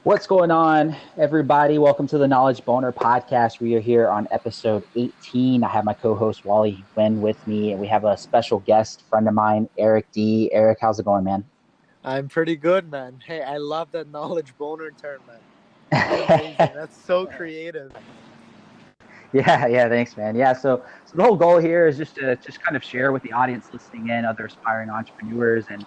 What's going on, everybody? Welcome to the Knowledge Boner podcast. We are here on episode 18. I have my co-host Wally Nguyen with me, and we have a special guest friend of mine, Eric D. Eric, how's it going, man? I'm pretty good, man. Hey, I love that knowledge boner term, man. That's amazing. That's so creative. Yeah, thanks, man. Yeah, so the whole goal here is just to kind of share with the audience listening in, other aspiring entrepreneurs, and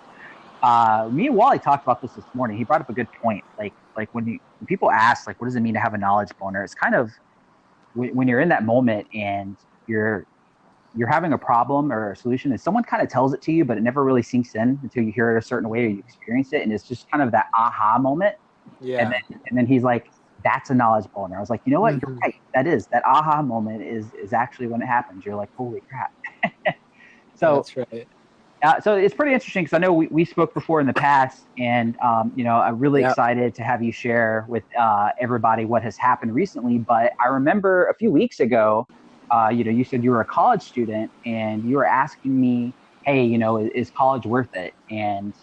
me and Wally talked about this morning. He brought up a good point. Like when people ask, like, what does it mean to have a knowledge boner? It's kind of when you're in that moment and you're having a problem or a solution, and someone kind of tells it to you, but it never really sinks in until you hear it a certain way or you experience it, and it's just kind of that aha moment. Yeah. And then he's like, "That's a knowledge boner." I was like, you know what? Mm-hmm. You're right. That aha moment is actually when it happens. You're like, holy crap. So that's right. So it's pretty interesting because I know we spoke before in the past, and I'm really excited to have you share with everybody what has happened recently. But I remember a few weeks ago, you said you were a college student, and you were asking me, "Hey, is college worth it?" And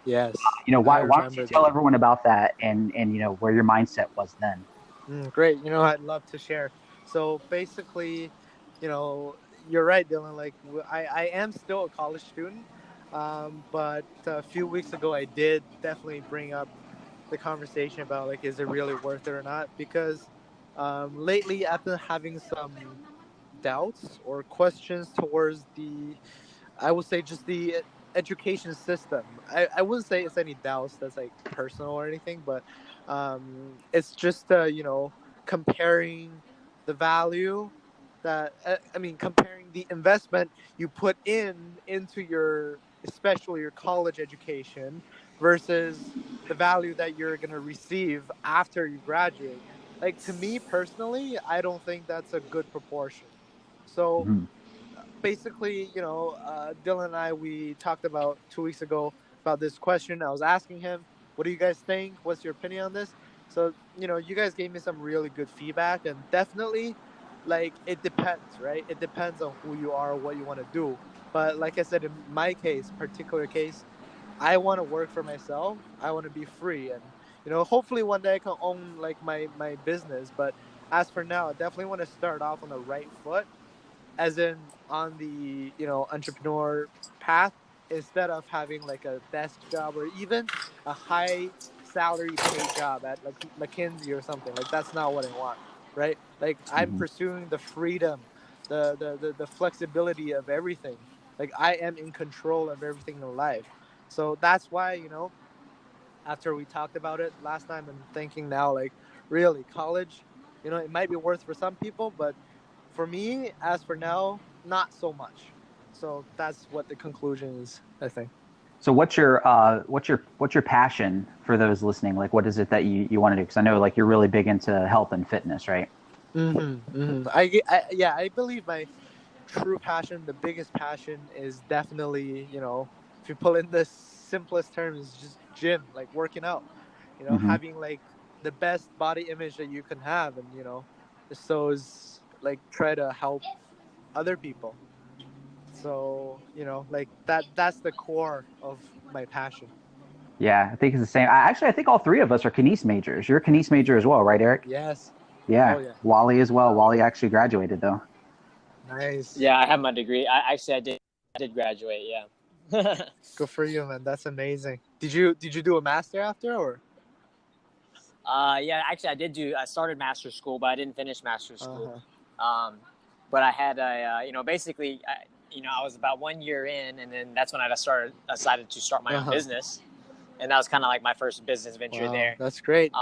yes, why don't you tell everyone about that and where your mindset was then? Great. I'd love to share. So basically, you're right, Dylan. Like I am still a college student, but a few weeks ago I did definitely bring up the conversation about like, is it really worth it or not? Because lately I've been having some doubts or questions towards I would say just the education system. I wouldn't say it's any doubts that's like personal or anything, but it's just comparing the value comparing the investment you put into especially your college education versus the value that you're going to receive after you graduate. Like, to me personally, I don't think that's a good proportion. So basically, Dylan and I, we talked about 2 weeks ago about this question. I was asking him, what do you guys think? What's your opinion on this? So, you guys gave me some really good feedback, and definitely, like, it depends, right? It depends on who you are, what you want to do. But like I said, in my particular case, I want to work for myself. I want to be free, and hopefully one day I can own like my business. But as for now, I definitely want to start off on the right foot, as in on the entrepreneur path, instead of having like a desk job or even a high salary paid job at like McKinsey or something. Like, that's not what I want, right? Like, I'm pursuing the freedom, the flexibility of everything. Like, I am in control of everything in life. So that's why, after we talked about it last time, I'm thinking now, like, really, college, it might be worth for some people, but for me, as for now, not so much. So that's what the conclusion is, I think. So what's your passion for those listening? Like, what is it that you want to do? Because I know like you're really big into health and fitness, right? I believe my true passion, the biggest passion, is definitely, if you pull in the simplest terms, just gym, like working out, having like the best body image that you can have, and so is like try to help other people. So like that's the core of my passion. Yeah, I think it's the same. I think all three of us are kines majors. You're a kines major as well, right, Eric? Yes. Yeah. Oh yeah. Wally as well. Wally actually graduated though. Nice. Yeah, I have my degree. I did graduate. Yeah. Good for you, man. That's amazing. Did you do a master after, or? Yeah, actually, I started master's school, but I didn't finish master's school. But I had basically, I was about 1 year in, and then that's when I decided to start my own business. And that was kind of like my first business venture there. That's great.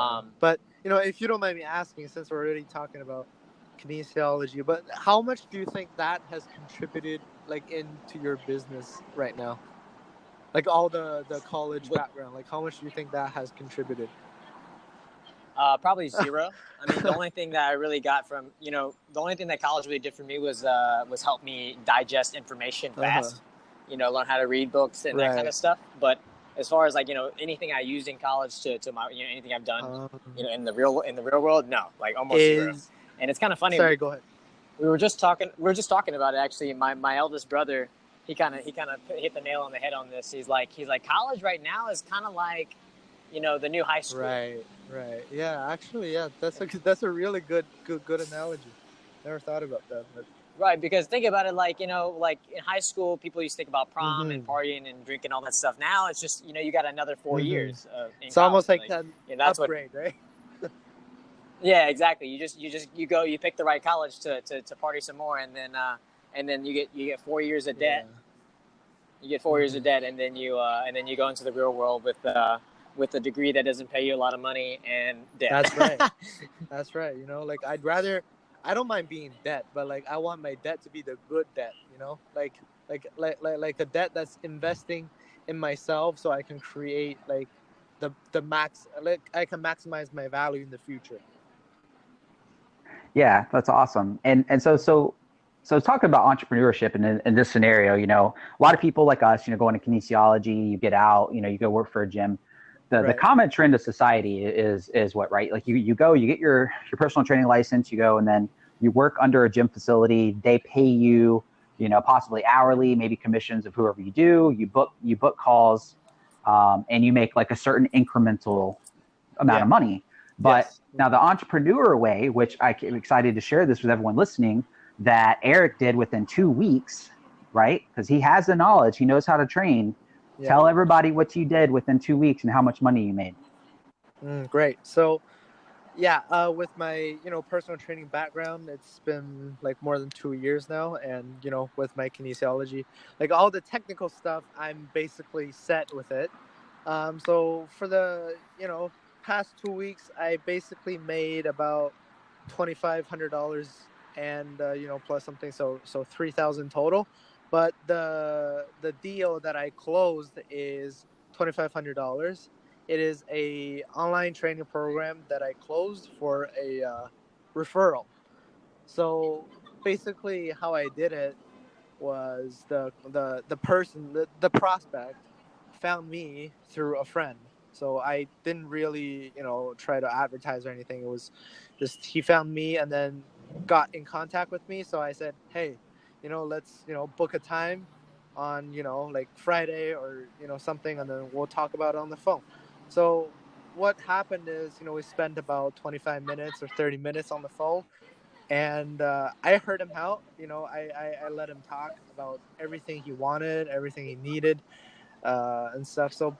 But, if you don't mind me asking, since we're already talking about kinesiology, but how much do you think that has contributed, like, into your business right now? Like, all the college background, like, how much do you think that has contributed? Probably zero. I mean, the only thing that I really got from, the only thing that college really did for me was help me digest information fast, learn how to read books and that kind of stuff. But as far as like, anything I used in college to my, anything I've done, in the real world, no, like almost zero. And it's kind of funny. Sorry, go ahead. We were just talking about it, actually. My eldest brother, he kind of hit the nail on the head on this. He's like college right now is kind of like, the new high school. Right. Yeah, actually, yeah, that's a really good analogy. Never thought about that, but Right, because think about it, like in high school, people used to think about prom and partying and drinking all that stuff. Now it's just you got another 4 years in it's college. almost like an that's upgrade, right? Yeah, exactly. You go, you pick the right college to party some more, and then you get 4 years of debt. Yeah. You get 4 years of debt, and then you go into the real world with a degree that doesn't pay you a lot of money and debt. That's right. That's right. Like I don't mind being in debt, but like I want my debt to be the good debt. Like a debt that's investing in myself, so I can create like the max. Like I can maximize my value in the future. Yeah, that's awesome. And so talking about entrepreneurship in this scenario, a lot of people like us, go into kinesiology, you get out, you go work for a gym. The common trend of society is what, right? Like you go, you get your personal training license, you go, and then you work under a gym facility. They pay you, possibly hourly, maybe commissions of whoever you do. You book calls, and you make like a certain incremental amount of money. But now the entrepreneur way, which I'm excited to share this with everyone listening, that Eric did within 2 weeks, right? Because he has the knowledge, he knows how to train. Yeah. Tell everybody what you did within 2 weeks and how much money you made. Great. So, yeah, with my personal training background, it's been like more than 2 years now, and with my kinesiology, like all the technical stuff, I'm basically set with it. So for the past 2 weeks, I basically made about $2,500 and plus something, so $3,000 total. But the deal that I closed is $2,500. It is a online training program that I closed for a referral. So basically, how I did it was the person, the prospect, found me through a friend. So I didn't really try to advertise or anything. It was just he found me and then got in contact with me. So I said, hey, let's book a time on like Friday or something, and then we'll talk about it on the phone. So what happened is we spent about 25 minutes or 30 minutes on the phone, and I heard him out. I let him talk about everything he wanted, everything he needed, and stuff. So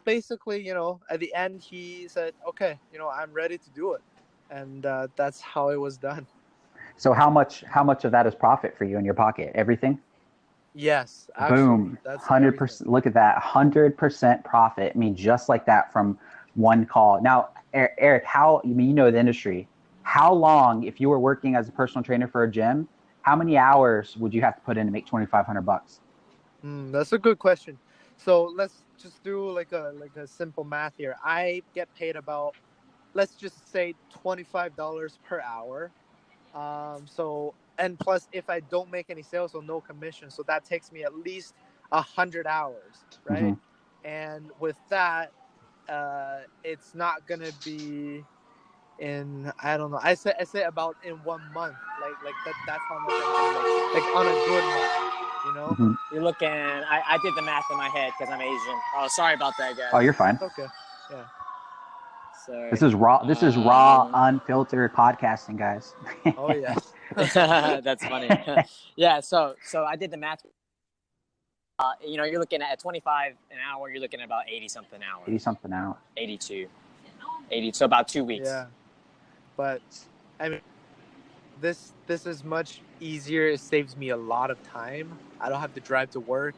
basically, at the end he said, okay, I'm ready to do it, and that's how it was done. So how much of that is profit for you in your pocket? Everything? Yes. Actually, boom. That's 100%. Look at that. 100% profit. I mean, just like that from one call. Now, Eric, the industry, how long, if you were working as a personal trainer for a gym, how many hours would you have to put in to make $2,500? That's a good question. So let's just do like a simple math here. I get paid about, let's just say $25 per hour. And plus, if I don't make any sales, so no commission, so that takes me at least 100 hours, right? Mm-hmm. And with that, it's not gonna be in, I don't know. I say about in 1 month, like that's how much I'm gonna make, like on a good month, Mm-hmm. You're looking. I did the math in my head because I'm Asian. Oh, sorry about that, guys. Oh, you're fine. Okay. Yeah. Sorry. This is raw, unfiltered podcasting, guys. Oh yes. That's funny. Yeah. So I did the math. You're looking at 25 an hour. You're looking at about 80 something hours. 82. So about 2 weeks. Yeah. But I mean, this is much easier. It saves me a lot of time. I don't have to drive to work.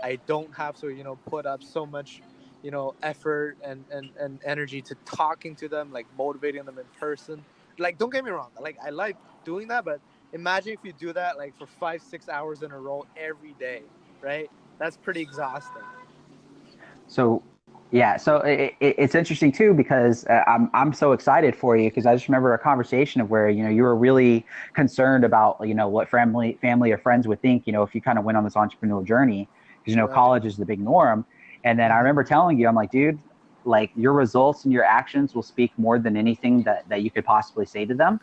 I don't have to put up so much effort and energy to talking to them, like motivating them in person. Like, don't get me wrong, like I like doing that, but imagine if you do that like for 5-6 hours in a row every day, right? That's pretty exhausting. So yeah, so it's interesting too, because I'm so excited for you, because I just remember a conversation of where you were really concerned about what family or friends would think if you kind of went on this entrepreneurial journey, because right. College is the big norm. And then I remember telling you, I'm like, dude, like your results and your actions will speak more than anything that you could possibly say to them.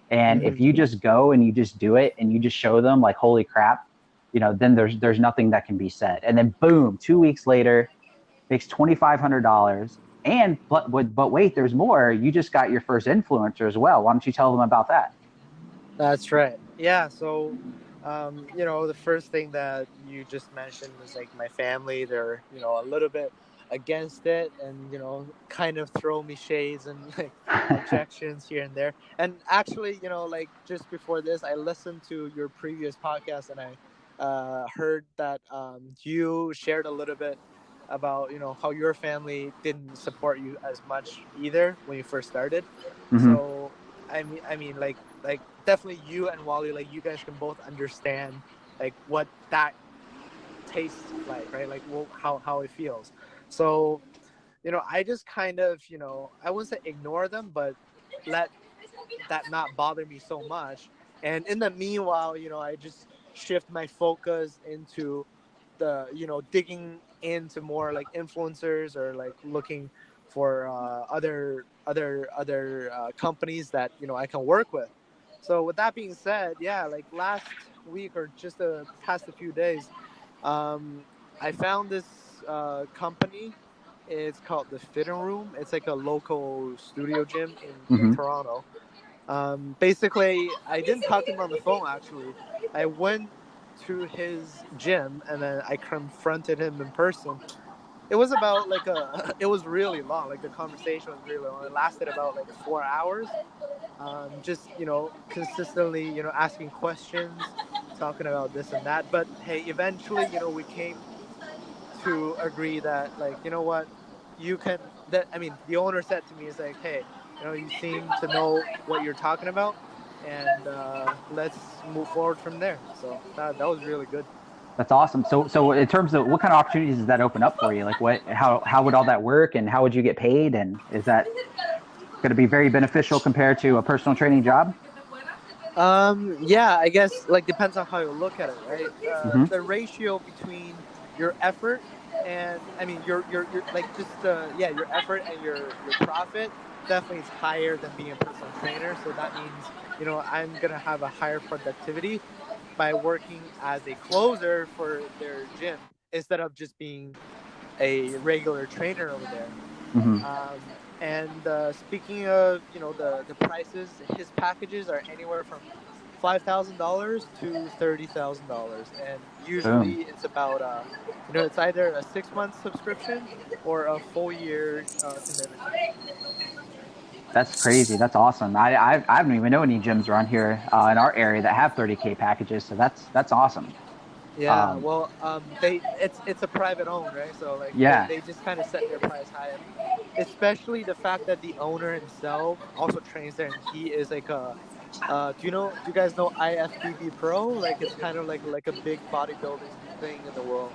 And if you just go and you just do it and you just show them like, holy crap, then there's nothing that can be said. And then boom, 2 weeks later, makes $2,500. but wait, there's more. You just got your first influencer as well. Why don't you tell them about that? That's right. Yeah. So, the first thing that you just mentioned is like my family. They're, a little bit against it and, kind of throw me shades and like objections here and there. And actually, like just before this, I listened to your previous podcast and I heard that you shared a little bit about, how your family didn't support you as much either when you first started. Mm-hmm. So, I mean, like definitely you and Wally, like you guys can both understand like what that tastes like, right? Like how it feels. So, I just kind of, I wouldn't say ignore them, but let that not bother me so much. And in the meanwhile, I just shift my focus into the, digging into more like influencers or like looking for other companies that, I can work with. So with that being said, yeah, like last week or just the past a few days, I found this company. It's called the Fitting Room. It's like a local studio gym in Mm-hmm. Toronto. Basically, I didn't talk to him on the phone. Actually, I went to his gym and then I confronted him in person. It was about like it was really long. Like the conversation was really long. It lasted about like 4 hours. Just consistently asking questions, talking about this and that. But hey, eventually we came to agree that like what you can that I mean the owner said to me is like, hey, you seem to know what you're talking about, and let's move forward from there. So that was really good. That's awesome. So in terms of what kind of opportunities does that open up for you? Like how would all that work, and how would you get paid? And is that going to be very beneficial compared to a personal training job? Yeah, I guess like depends on how you look at it, right? Mm-hmm. The ratio between your effort and I mean your like just yeah, your effort and your profit definitely is higher than being a personal trainer. So that means I'm gonna have a higher productivity by working as a closer for their gym instead of just being a regular trainer over there. Mm-hmm. And speaking of the prices, his packages are anywhere from $5,000 to $30,000, and usually Boom. it's about it's either a 6 month subscription or a full year commitment. That's crazy. That's awesome. I don't even know any gyms around here in our area that have 30K packages. So that's awesome. Yeah, Um, well, it's a private own, right? So like yeah. they just kind of set their price high, and especially the fact that the owner himself also trains there, and he is like a do you guys know IFBB Pro? Like it's kind of like a big bodybuilding thing in the world.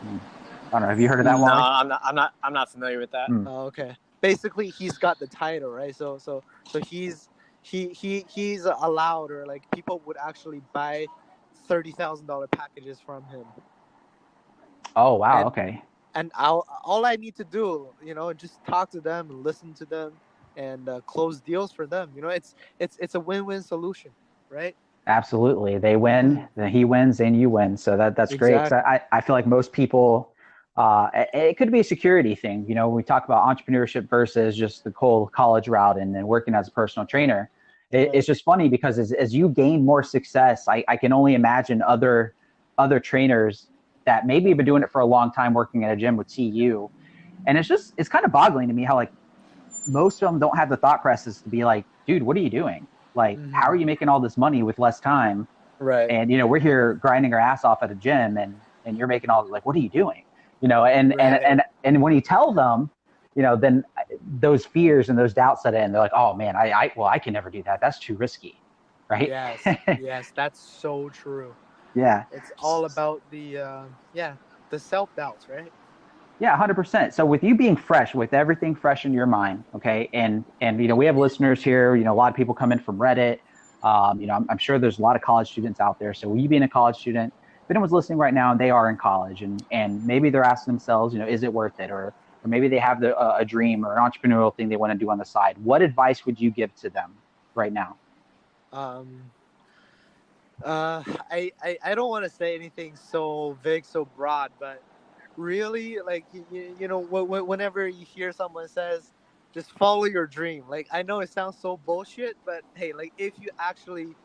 I don't know. Have you heard of that, No, Wally? I'm not familiar with that. Mm. Oh, okay. Basically, he's got the title, right? So he's allowed, or like people would actually buy $30,000 packages from him, Oh, wow. and Okay. all I need to do, just talk to them and listen to them and close deals for them. It's a win-win solution, right? Absolutely. They win, then he wins, and you win. So that's great. 'Cause Exactly. I feel like most people, it could be a security thing. When we talk about entrepreneurship versus just the whole college route and then working as a personal trainer, it's Right. just funny because as you gain more success, I can only imagine other trainers that maybe have been doing it for a long time working at a gym would see you. And it's kind of boggling to me how like most of them don't have the thought process to be like, dude, what are you doing? Like, how are Hmm. you making all this money with less time? Right. And we're here grinding our ass off at a gym, and you're making all like, what are you doing? And and Right. and and when you tell them, then those fears and those doubts set in. They're like, oh man, I can never do that. That's too risky, right? Yes. Yes. That's so true. Yeah. It's all about the the self doubts, right? Yeah, 100%. So with you being fresh, with everything fresh in your mind, okay, and we have listeners here. A lot of people come in from Reddit. I'm sure there's a lot of college students out there. So you being a college student, if anyone's listening right now and they are in college, and maybe they're asking themselves, is it worth it, or maybe they have a dream or an entrepreneurial thing they want to do on the side. What advice would you give to them right now? Um. I don't want to say anything so vague, so broad, but really, like, whenever you hear someone says, just follow your dream. Like, I know it sounds so bullshit, but hey, like, if you actually,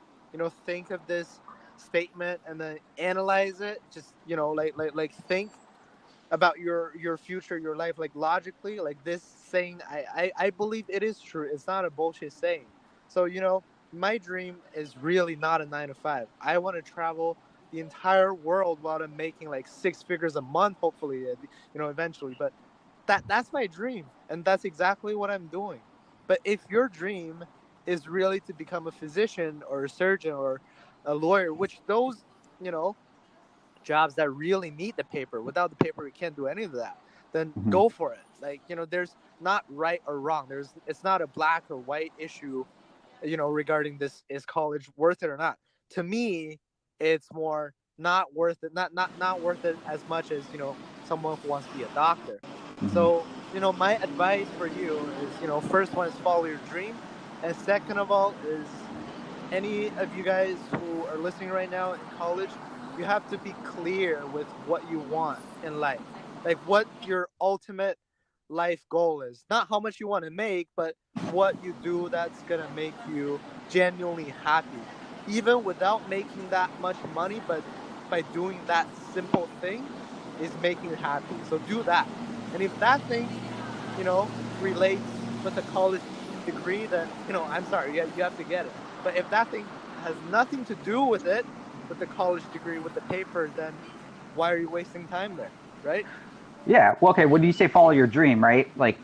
think of this statement and then analyze it, just, think about your future, your life, like logically, like this saying, I believe it is true. It's not a bullshit saying. So, my dream is really not a 9 to 5. I want to travel the entire world while I'm making like 6 figures a month, hopefully, eventually. But that's my dream, and that's exactly what I'm doing. But if your dream is really to become a physician or a surgeon or a lawyer, which those, you know, jobs that really need the paper. Without the paper, we can't do any of that. Then Mm-hmm. go for it. Like, there's not right or wrong. It's not a black or white issue, regarding this, is college worth it or not. To me, it's more not worth it, not worth it as much as, someone who wants to be a doctor. Mm-hmm. So, my advice for you is, first one is follow your dream. And second of all is, any of you guys who are listening right now in college, you have to be clear with what you want in life. Like, what your ultimate life goal is. Not how much you want to make, but what you do that's going to make you genuinely happy. Even without making that much money, but by doing that simple thing is making you happy. So do that. And if that thing, relates with a college degree, then, I'm sorry, you have to get it. But if that thing has nothing to do with it, with the college degree, with the paper, then why are you wasting time there, right? Yeah. Well, okay. When you say follow your dream, right? Like,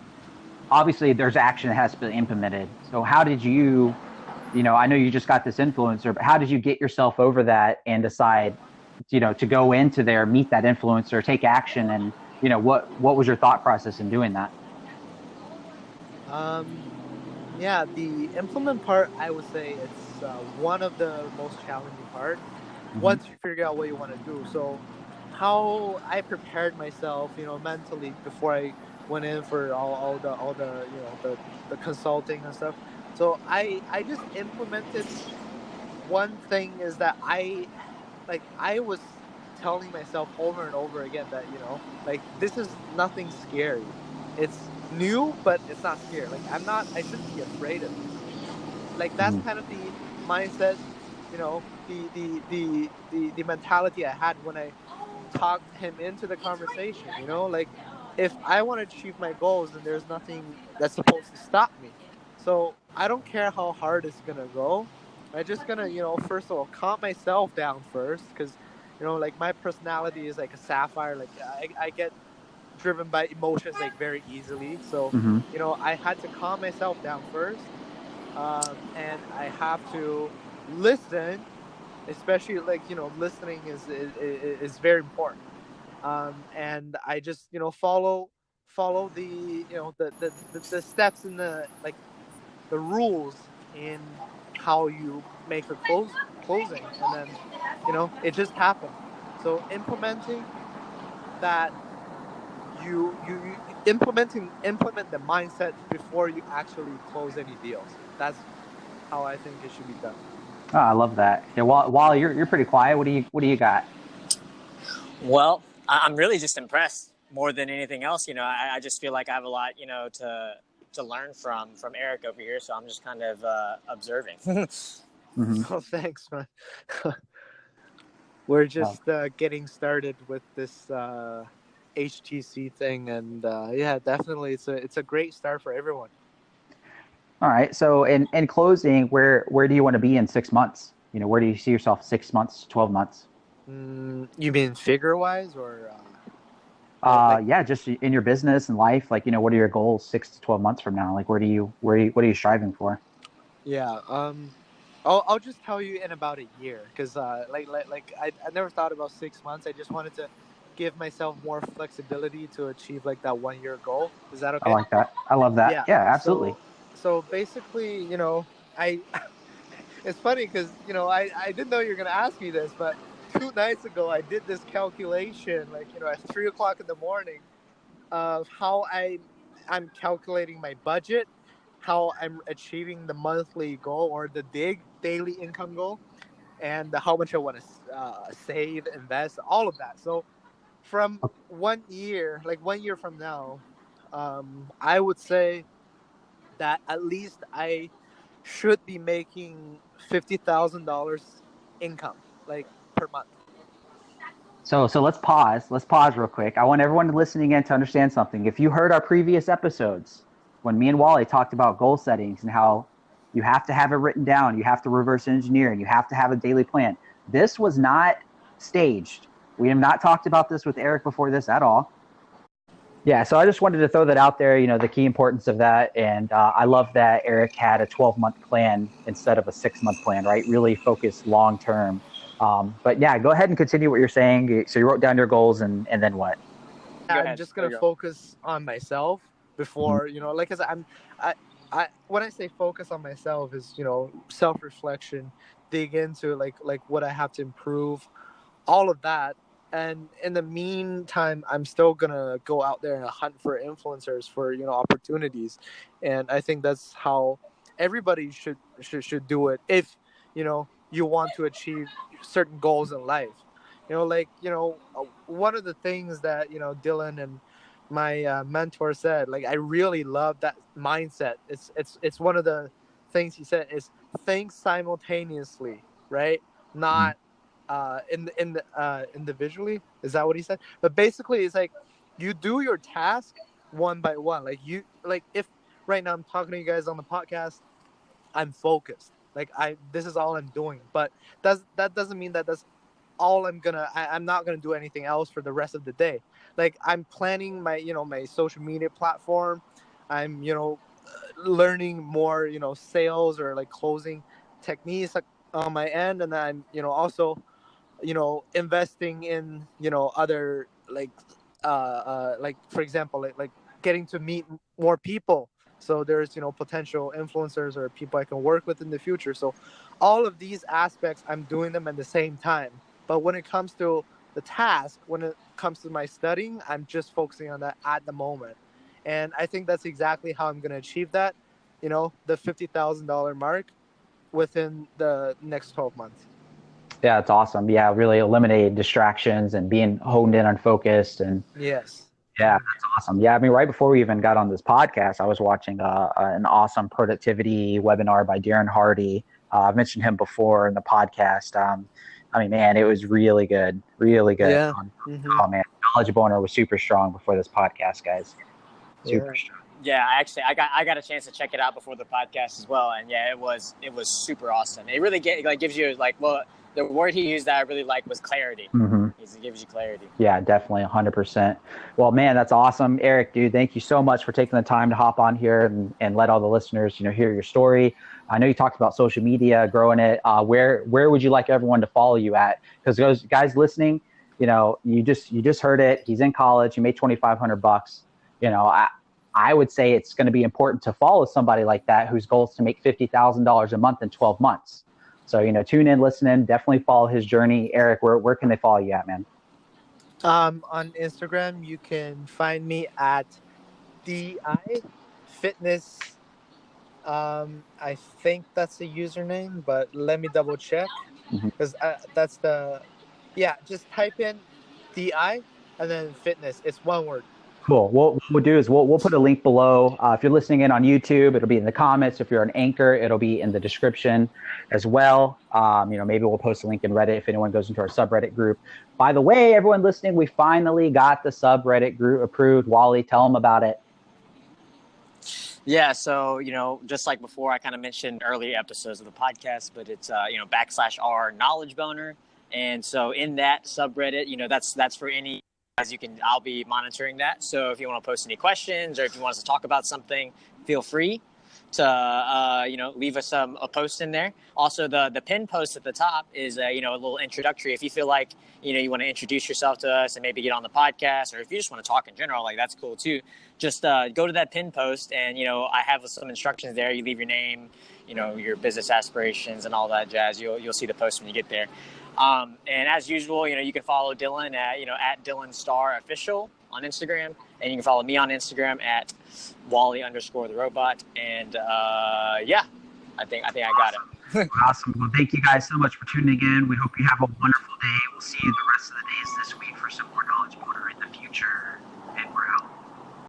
obviously, there's action that has to be implemented. So, how did you, I know you just got this influencer, but how did you get yourself over that and decide, to go into there, meet that influencer, take action, and what was your thought process in doing that? Um, yeah, the implement part, I would say it's one of the most challenging part Mm-hmm. once you figure out what you want to do. So, how I prepared myself, mentally before I went in for all the the consulting and stuff. So I just implemented one thing, is that I was telling myself over and over again that, like, this is nothing scary. It's new, but it's not scary. Like, I shouldn't be afraid of this. Like, that's Mm-hmm. kind of the mindset, the mentality I had when I talked him into the conversation. Like, if I want to achieve my goals, then there's nothing that's supposed to stop me. So I don't care how hard it's gonna go. I just gonna, first of all, calm myself down first, because, like, my personality is like a sapphire. Like, I get driven by emotions like very easily. So, Mm-hmm. I had to calm myself down first, and I have to listen, especially, like, listening is very important. And I just, follow the, the steps in the, like, the rules in how you make a closing, and then, it just happened. So implementing that, you implement the mindset before you actually close any deals. That's how I think it should be done. Oh, I love that. Yeah. While you're pretty quiet. What do you got? Well, I'm really just impressed more than anything else. I just feel like I have a lot, to learn from Eric over here. So I'm just kind of observing. Mm-hmm. Oh, thanks, man. We're Oh. just getting started with this HTC thing, and yeah, definitely, it's a great start for everyone. All right. So, in closing, where do you want to be in 6 months? Where do you see yourself 6 months, 12 months? You mean figure wise, or like Yeah, just in your business and life. Like, what are your goals 6 to 12 months from now? Like, what are you striving for? yeah? I'll just tell you in about a year, because I never thought about 6 months. I just wanted to give myself more flexibility to achieve like that 1 year goal. Is that I okay? like that. I love that. Yeah. Yeah, absolutely. So basically, I it's funny because, I didn't know you were gonna ask me this, but 2 nights ago I did this calculation, like, at 3 o'clock in the morning, of how I'm calculating my budget, how I'm achieving the monthly goal, or the daily income goal, and how much I want to save, invest, all of that. So from 1 year from now, I would say that at least I should be making $50,000 income, like, per month. So let's pause. Let's pause real quick. I want everyone listening in to understand something. If you heard our previous episodes, when me and Wally talked about goal settings and how you have to have it written down, you have to reverse engineer, and you have to have a daily plan. This was not staged. We have not talked about this with Eric before this at all. Yeah, so I just wanted to throw that out there, the key importance of that. And I love that Eric had a 12-month plan instead of a 6-month plan, right? Really focus long-term. But yeah, go ahead and continue what you're saying. So you wrote down your goals and then what? I'm just going to focus on myself before, like I said, I when I say focus on myself is, self-reflection, dig into like what I have to improve, all of that. And in the meantime, I'm still gonna go out there and hunt for influencers, for opportunities. And I think that's how everybody should do it if you want to achieve certain goals in life. One of the things that Dylan and my mentor said, like, I really love that mindset. It's one of the things he said is think simultaneously, right? Not individually. Is that what he said? But basically, it's like you do your task one by one. Like if right now I'm talking to you guys on the podcast, I'm focused. Like this is all I'm doing. But that doesn't mean that that's all I'm not gonna do anything else for the rest of the day. Like I'm planning my my social media platform. I'm learning more sales or like closing techniques on my end, and then I'm also investing in other like for example like getting to meet more people, so there's potential influencers or people I can work with in the future. So all of these aspects I'm doing them at the same time. But when it comes to the task, when it comes to my studying, I'm just focusing on that at the moment. And I think that's exactly how I'm going to achieve that, the $50,000 mark within the next 12 months. Yeah, it's awesome. Yeah, really eliminate distractions and being honed in on focused. And yes. Yeah, that's awesome. Yeah, I mean, right before we even got on this podcast, I was watching an awesome productivity webinar by Darren Hardy. I've mentioned him before in the podcast. I mean, man, it was really good. Really good. Yeah. Oh, man. Knowledge Boner was super strong before this podcast, guys. Super strong. Yeah, I got a chance to check it out before the podcast as well, and yeah, it was super awesome. It really gives you the word he used that I really liked was clarity. Mm-hmm. It gives you clarity. Yeah, definitely 100%. Well, man, that's awesome, Eric, dude. Thank you so much for taking the time to hop on here and let all the listeners hear your story. I know you talked about social media, growing it. Where would you like everyone to follow you at? Because those guys listening, you just heard it. He's in college. He made $2,500. I would say it's going to be important to follow somebody like that whose goal is to make $50,000 a month in 12 months. So, tune in, listen in, definitely follow his journey. Eric, where can they follow you at, man? On Instagram, you can find me at DI Fitness. I think that's the username, but let me double check because that's just type in DI and then fitness. It's one word. Cool. What we'll do is we'll put a link below. If you're listening in on YouTube, it'll be in the comments. If you're on Anchor, it'll be in the description as well. Maybe we'll post a link in Reddit if anyone goes into our subreddit group. By the way, everyone listening, we finally got the subreddit group approved. Wally, tell them about it. Yeah, so, just like before, I kind of mentioned earlier episodes of the podcast, but it's, /r knowledge boner. And so in that subreddit, that's for any, I'll be monitoring that. So if you want to post any questions or if you want us to talk about something, feel free to, leave us a post in there. Also, the pinned post at the top is, a little introductory. If you feel like, you want to introduce yourself to us and maybe get on the podcast, or if you just want to talk in general, that's cool too. Just go to that pinned post and, I have some instructions there. You leave your name, your business aspirations and all that jazz. You'll see the post when you get there. And as usual, you can follow Dylan at Dylan Starr Official on Instagram, and you can follow me on Instagram at Wally_the robot. And I think I got it. Awesome. Well, thank you guys so much for tuning in. We hope you have a wonderful day. We'll see you the rest of the days this week for some more Knowledge Motor in the future.